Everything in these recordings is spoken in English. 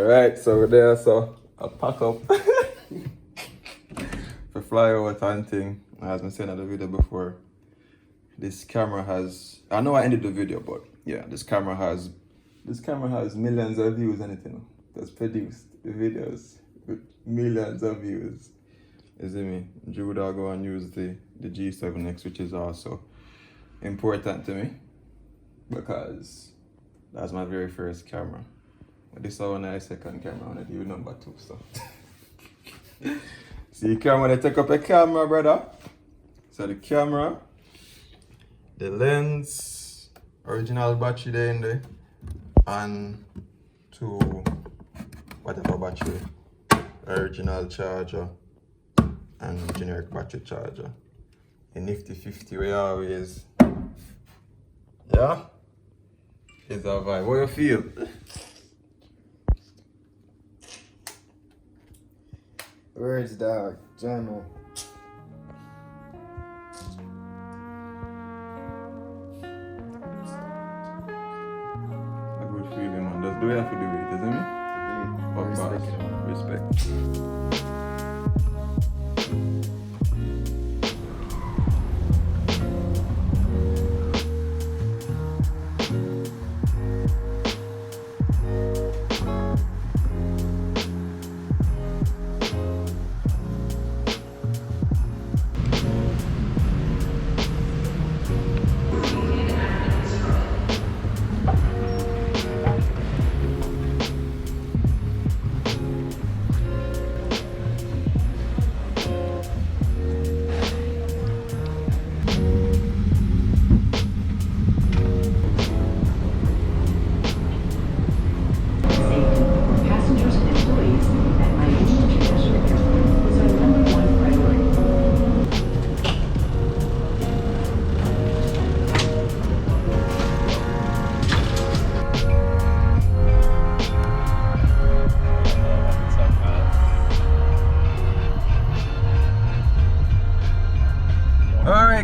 Alright, so we're there, so I'll pack up for fly out and thing. As I said in the video before, this camera has, I know I ended the video, but yeah, this camera has millions of views and anything. That's produced videos with millions of views. You see me? Judah go and use the G7X, which is also important to me because that's my very first camera. But this is my second camera, and I do number 2, so. See, camera, they take up a camera, brother. So the camera, the lens, original battery there in there, and 2 whatever battery, original charger and generic battery charger. A nifty 50 way always. Yeah? It's a vibe. What you feel? Words, dog. Journal. A good feeling, man. Just do what you have to do it, isn't it? Respect.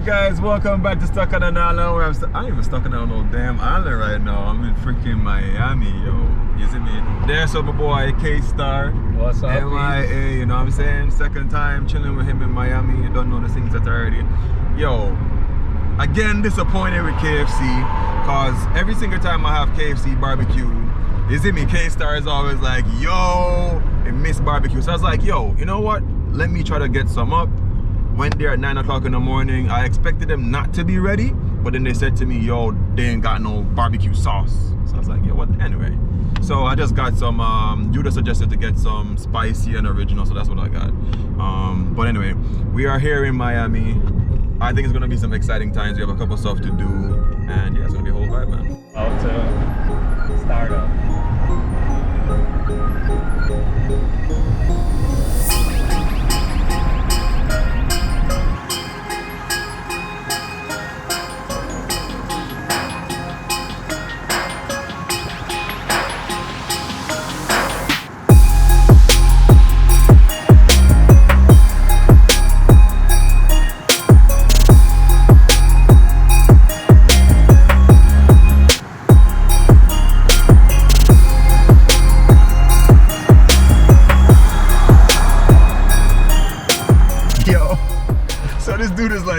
Guys, welcome back to Stuck on an Island. Where I ain't even stuck on no damn island right now. I'm in freaking Miami, yo. You see me? There's my boy K-Star. What's up, MIA, you know what I'm saying? Second time chilling with him in Miami. You don't know the things that already. Yo, again disappointed with KFC, cause every single time I have KFC barbecue, you see me? K-Star is always like, yo, I miss barbecue. So I was like, yo, you know what? Let me try to get some up. Went there at 9 o'clock in the morning. I expected them not to be ready, but then they said to me, yo, they ain't got no barbecue sauce. So I was like, yo, what? Anyway, so I just got some, Judah suggested to get some spicy and original, so that's what I got. But anyway, we are here in Miami. I think it's gonna be some exciting times. We have a couple stuff to do, and yeah, it's gonna be a whole vibe, man. Out to start up.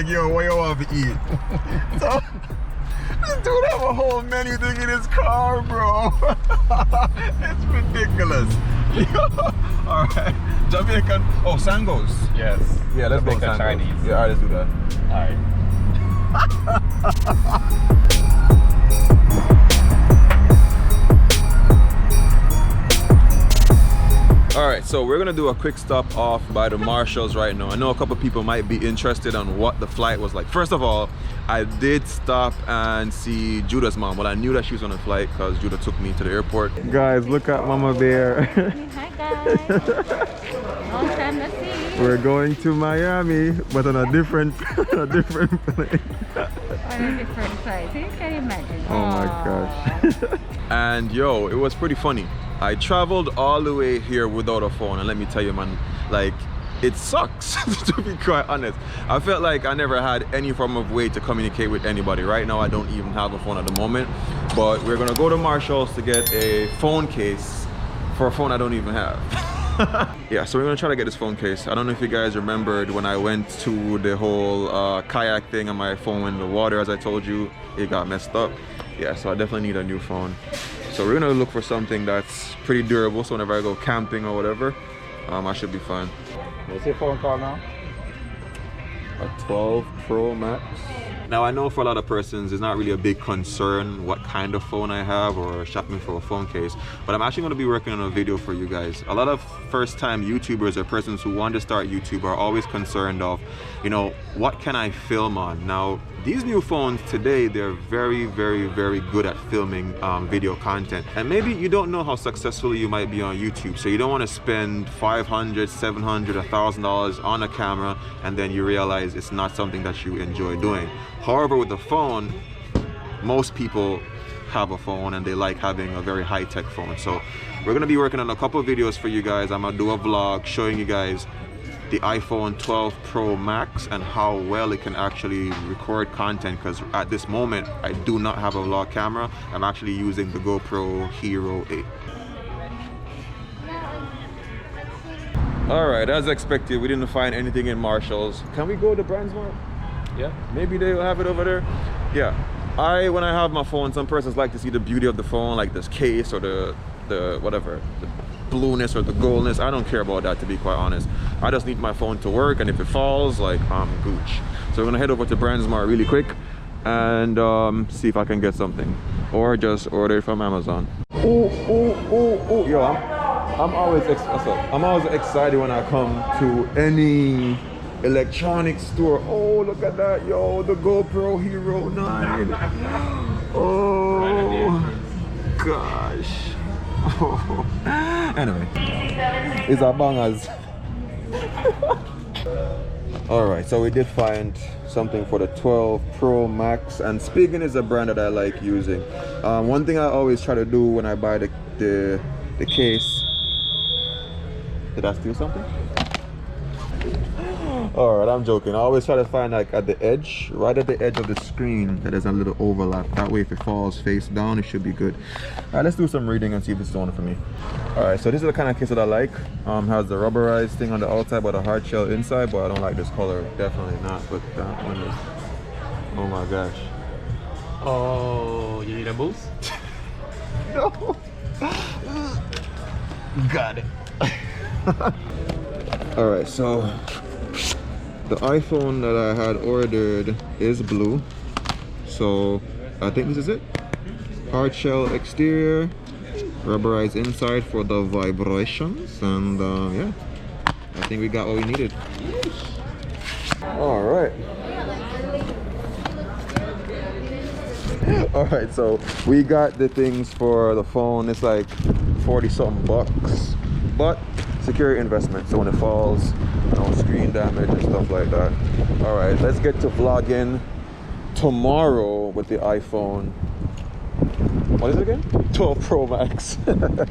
Yo, what you want to eat? So, this dude have a whole menu thing in his car, bro. It's ridiculous. Alright, Jamaican. Oh, Sangos. Yes. Yeah, let's go Sangos. Chinese. Yeah, alright, let's do that. Alright. Alright, so we're gonna do a quick stop off by the Marshalls right now. I know a couple people might be interested on what the flight was like. First of all, I did stop and see Judah's mom. Well, I knew that she was on a flight because Judah took me to the airport. Guys, look at Mama Bear. Hi guys. Long time no see. We're going to Miami, but on a different plane. On a different flight. You can imagine. Oh my gosh. And yo, it was pretty funny. I traveled all the way here without a phone, and let me tell you, man, like, it sucks, to be quite honest. I felt like I never had any form of way to communicate with anybody. Right now, I don't even have a phone at the moment, but we're gonna go to Marshall's to get a phone case for a phone I don't even have. Yeah, so we're gonna try to get this phone case. I don't know if you guys remembered when I went to the whole kayak thing and my phone went in the water, as I told you, it got messed up. Yeah, so I definitely need a new phone. So we're gonna look for something that's pretty durable, so whenever I go camping or whatever, I should be fine. What's your phone called now? A 12 Pro Max. Now I know for a lot of persons it's not really a big concern what kind of phone I have or shopping for a phone case, but I'm actually going to be working on a video for you guys. A lot of first-time YouTubers or persons who want to start YouTube are always concerned of, you know, what can I film on? Now these new phones today, they're very good at filming video content, and maybe you don't know how successful you might be on YouTube, so you don't want to spend $500, $700, $1,000 on a camera and then you realize it's not something that you enjoy doing. However, with the phone, most people have a phone and they like having a very high-tech phone. So we're going to be working on a couple of videos for you guys. I'm going to do a vlog showing you guys the iPhone 12 Pro Max and how well it can actually record content, because at this moment I do not have a vlog camera. I'm actually using the Gopro HERO 8. Alright, as expected, we didn't find anything in Marshall's. Can we go to Brandsmart? Yeah. Maybe they'll have it over there. Yeah, when I have my phone, some persons like to see the beauty of the phone, like this case or the whatever, the blueness or the goldness. I don't care about that, to be quite honest. I just need my phone to work, and if it falls, like, I'm gooch. So we're gonna head over to Brandsmart really quick and see if I can get something, or just order it from Amazon. Oh, yo, I'm always excited when I come to any electronics store. Oh, look at that, yo, the Gopro HERO 9. Oh gosh. Oh. Anyway, it's a bangers. All right, so we did find something for the 12 Pro Max, and Spigen is a brand that I like using. One thing I always try to do when I buy the case. Did I steal something? All right, I'm joking. I always try to find, like, at the edge, right at the edge of the screen, that there's a little overlap. That way if it falls face down, it should be good. All right, let's do some reading and see if this is the one for me. All right, so this is the kind of case that I like. Has the rubberized thing on the outside but a hard shell inside, but I don't like this color. Definitely not, but that one is, oh my gosh. Oh, you need a boost? No. Got it. All right, so the iPhone that I had ordered is blue, so I think this is it. Hard shell exterior, rubberized inside for the vibrations, and yeah, I think we got what we needed. All right. All right, so we got the things for the phone. It's like 40-something bucks, but secure investment, so when it falls, no screen damage and stuff like that. All right, let's get to vlogging tomorrow with the iPhone. What is it again? 12 Pro Max.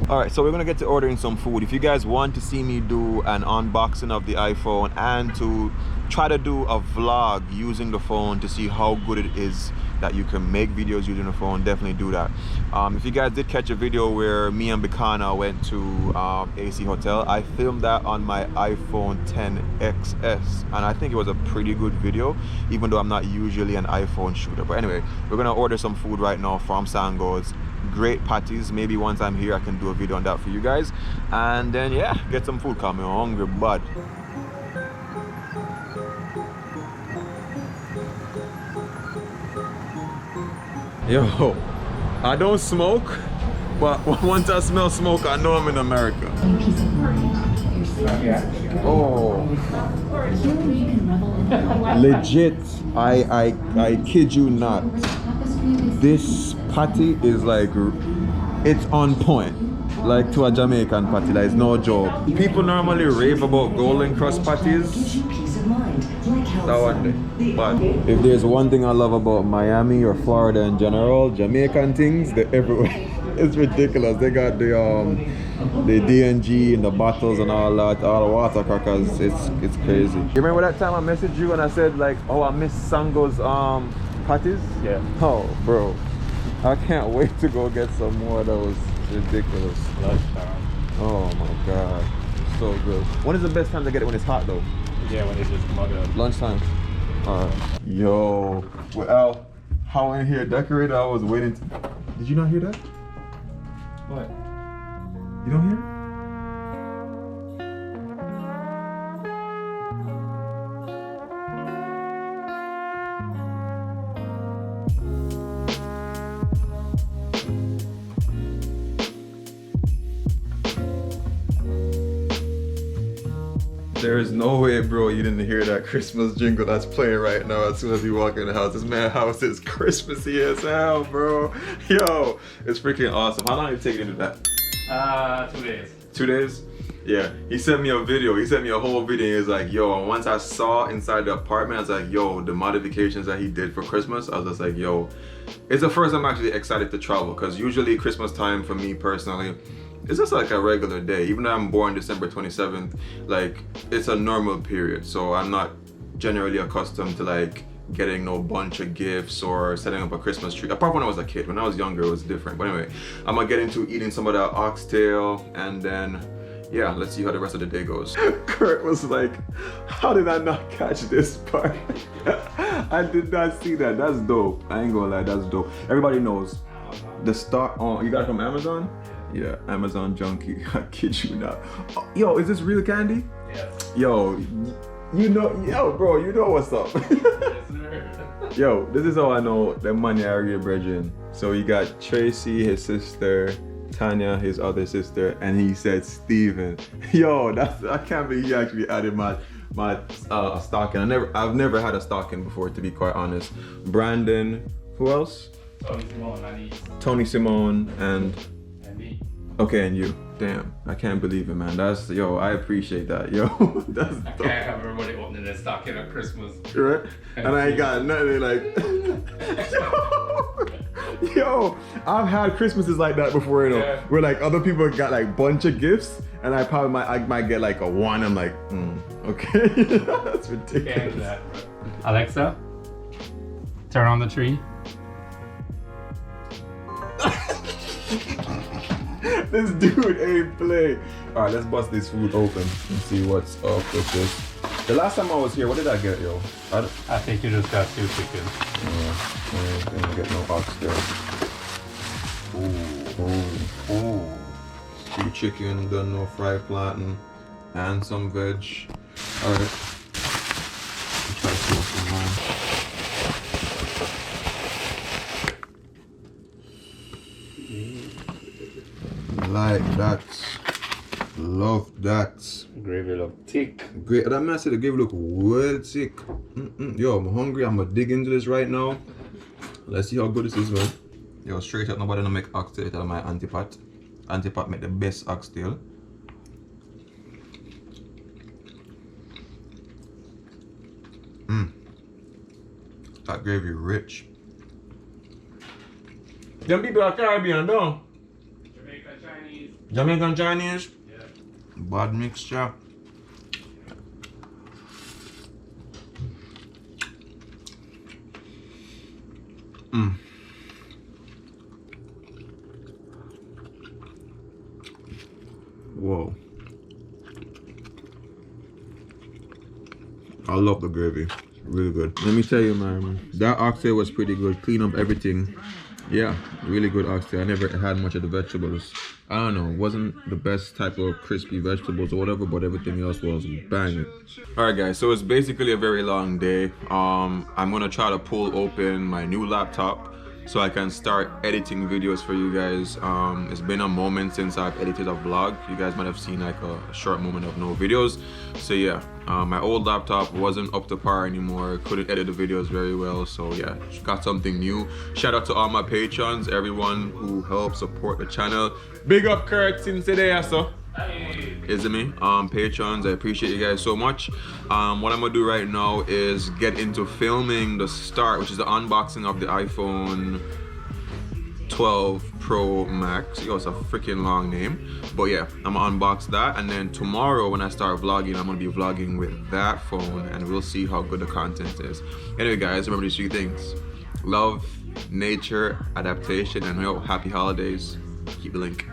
All right, so we're gonna get to ordering some food. If you guys want to see me do an unboxing of the iPhone and to try to do a vlog using the phone to see how good it is that you can make videos using the phone, definitely do that. If you guys did catch a video where me and Bikana went to AC Hotel, I filmed that on my iPhone XS, and I think it was a pretty good video, even though I'm not usually an iPhone shooter. But anyway, we're gonna order some food right now from Sango's. Great patties. Maybe once I'm here I can do a video on that for you guys, and then yeah, get some food coming. I'm hungry bud. Yo, I don't smoke, but once I smell smoke, I know I'm in America. Oh, legit, I kid you not. This patty is like, it's on point. Like to a Jamaican patty, like it's no joke. People normally rave about golden crust patties. That one day. But if there's one thing I love about Miami or Florida in general, Jamaican things, they're everywhere. It's ridiculous. They got the DNG and the bottles and all that, all the water crackers. It's crazy. You remember that time I messaged you and I said like, oh, I miss Sango's patties? Yeah. Oh, bro, I can't wait to go get some more of those. Ridiculous. Oh my god, so good. When is the best time to get it? When it's hot though? Yeah, when they just come out. Lunchtime. Alright. Yo, well, how in here decorated? I was waiting. Did you not hear that? What? You don't hear it? There is no way, bro, you didn't hear that Christmas jingle that's playing right now as soon as you walk in the house. This man's house is Christmassy as hell, bro. Yo, it's freaking awesome. How long did it take you to do that? 2 days. 2 days? Yeah, he sent me a video. He sent me a whole video. He's like, yo, once I saw inside the apartment, I was like, yo, the modifications that he did for Christmas, I was just like, yo, it's the first time I'm actually excited to travel, because usually Christmas time for me personally, it's just like a regular day. Even though I'm born December 27th, like, it's a normal period. So I'm not generally accustomed to like getting no bunch of gifts or setting up a Christmas tree. Apart when I was a kid. When I was younger, it was different. But anyway, I'm gonna get into eating some of that oxtail, and then, yeah, let's see how the rest of the day goes. Kurt was like, how did I not catch this part? I did not see that. That's dope. I ain't gonna lie, that's dope. Everybody knows the stock. Oh, you got it from Amazon? Yeah, Amazon junkie. I kid you not. Oh, yo, is this real candy? Yes. Yo, you know, yo, bro, you know what's up. Yo, this is how I know the money are real, brethren. So you got Tracy, his sister, Tanya, his other sister, and he said Steven. Yo, I can't believe he actually added my stocking. I've never had a stocking before, to be quite honest. Brandon, who else? Tony Simone, and me. Okay, and you. Damn, I can't believe it, man. That's, yo, I appreciate that, yo. That's I can't have everybody opening their stocking at Christmas. Right? And I ain't got nothing, like. Yo, I've had Christmases like that before, you know, yeah. Where like other people got like bunch of gifts, and I probably might get like a one. I'm like, okay, that's ridiculous. That, Alexa, turn on the tree. This dude ain't play. All right, let's bust this food open and see what's up with this. The last time I was here, what did I get, yo? I think you just got 2 chickens. Yeah, I didn't get no oxtail. Ooh. 2 chicken, done no fried plantain, and some veg. All right. Let's try to see what's in mine. Like that. Love that. Gravy look thick. Great. That man said the gravy look well thick. Yo, I'm hungry. I'm gonna dig into this right now. Let's see how good this is, man. Yo, straight up, nobody gonna make oxtail out of my antipot. Antipot make the best oxtail. That gravy rich. Them people are Caribbean, don't? Jamaican Chinese? Yeah. Bad mixture. Whoa. I love the gravy. Really good. Let me tell you, man, that oxtail was pretty good. Clean up everything. Yeah, really good oxtail. I never had much of the vegetables. I don't know, wasn't the best type of crispy vegetables or whatever, but everything else was banging. Alright guys, so it's basically a very long day. I'm gonna try to pull open my new laptop so I can start editing videos for you guys. It's been a moment since I've edited a vlog. You guys might have seen like a short moment of no videos. So yeah, my old laptop wasn't up to par anymore. Couldn't edit the videos very well. So yeah, got something new. Shout out to all my patrons, everyone who helped support the channel. Big up Kurt since today, so. Is it me? Patrons, I appreciate you guys so much. What I'm gonna do right now is get into filming the start, which is the unboxing of the iPhone 12 Pro Max. Yo, it's a freaking long name, but yeah, I'm gonna unbox that, and then tomorrow when I start vlogging, I'm gonna be vlogging with that phone, and we'll see how good the content is. Anyway guys, remember these 3 things: love, nature, adaptation, and yo, happy holidays. Keep the link.